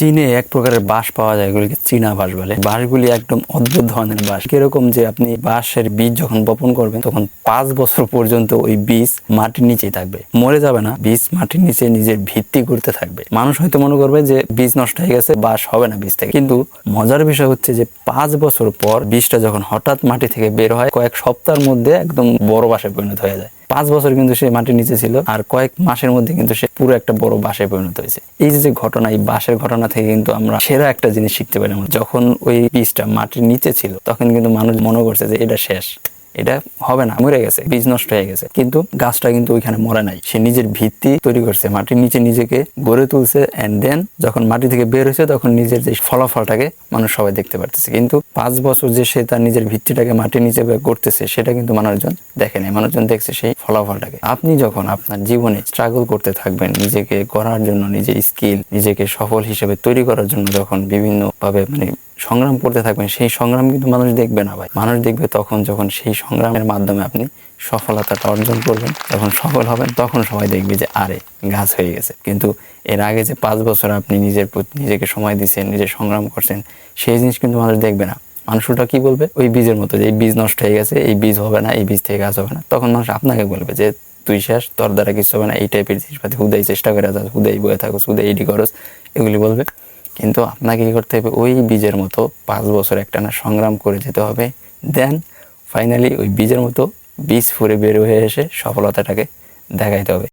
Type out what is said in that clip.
চীনে এক প্রকারের বাঁশ পাওয়া যায়, এগুলিকে চীনা বাঁশ বলে। বাঁশগুলি একদম অদ্ভুত ধরনের বাঁশ, কিরকম যে আপনি বাঁশের বীজ যখন বপন করবেন তখন 5 বছর পর্যন্ত ওই বীজ মাটির নিচেই থাকবে, মরে যাবে না। বীজ মাটির নিচে নিজের ভিত্তি করতে থাকবে। মানুষ হয়তো মনে করবে যে বীজ নষ্ট হয়ে গেছে, বাঁশ হবে না বীজ থেকে, কিন্তু মজার বিষয় হচ্ছে যে 5 বছর পর বীজটা যখন হঠাৎ মাটি থেকে বের হয়, কয়েক সপ্তাহের মধ্যে একদম বড় বাঁশে পরিণত হয়ে যায়। 5 বছর কিন্তু সে মাটির নিচে ছিল, আর কয়েক মাসের মধ্যে কিন্তু সে পুরো একটা বড় বাঁশে পরিণত হয়েছে। এই যে ঘটনা, এই বাঁশের ঘটনা থেকে কিন্তু আমরা সেরা একটা জিনিস শিখতে পারি। যখন ওই বীজটা মাটির নিচে ছিল তখন কিন্তু মানুষ মনে করছে যে এটা শেষ, এটা হবে না, মরে গেছে, বীজ নষ্ট হয়ে গেছে। কিন্তু গাছটা কিন্তু ওইখানে মরে নাই, সে নিজের ভিত্তি তৈরি করছে, মাটির নিচে নিজেকে গড়ে তুলছে। এন্ড দেন যখন মাটি থেকে বের হয়েছে তখন নিজের যে ফলাফলটাকে মানুষ সবাই দেখতে পারতেছে। কিন্তু 5 বছর যে সে তার নিজের ভিত্তিটাকে মাটির নিচে করতেছে সেটা কিন্তু মানুষজন দেখে নাই, মানুষজন দেখছে সেই ফলাফলটাকে। আপনি যখন আপনার জীবনে স্ট্রাগল করতে থাকবেন নিজেকে গড়ার জন্য, নিজের স্কিল নিজেকে সফল হিসেবে তৈরি করার জন্য, যখন বিভিন্ন ভাবে সংগ্রাম করতে থাকবেন, সেই সংগ্রাম কিন্তু মানুষ দেখবে না ভাই। মানুষ দেখবে তখন যখন সেই সংগ্রামের মাধ্যমে আপনি সফলতাটা অর্জন করবেন, যখন সফল হবেন তখন সবাই দেখবে যে আরে গাছ হয়ে গেছে। কিন্তু এর আগে যে 5 বছর আপনি নিজের প্রতি নিজেকে সময় দিচ্ছেন, নিজের সংগ্রাম করছেন, সেই জিনিস কিন্তু মানুষ দেখবে না। মানুষ ওটা কি বলবে, ওই বীজের মতো যে এই বীজ নষ্ট হয়ে গেছে, এই বীজ হবে না, এই বীজ থেকে গাছ হবে না। তখন মানুষ আপনাকে বলবে যে তুই শেষ, তোর দ্বারা কিছু হবে না, এই টাইপের জিনিসপাতি হুদাই চেষ্টা করে যাস, হুদাই বয়ে থাকোস, হুদাই এডি করস, এগুলি বলবে। কিন্তু আপনাকে কি করতে হবে, ওই বীজের মতো 5 বছর একটানা সংগ্রাম করে যেতে হবে। দেন ফাইনালি ওই বীজের মতো বীজ ফুরে বের হয়ে এসে সফলতাটাকে দেখাইতে হবে।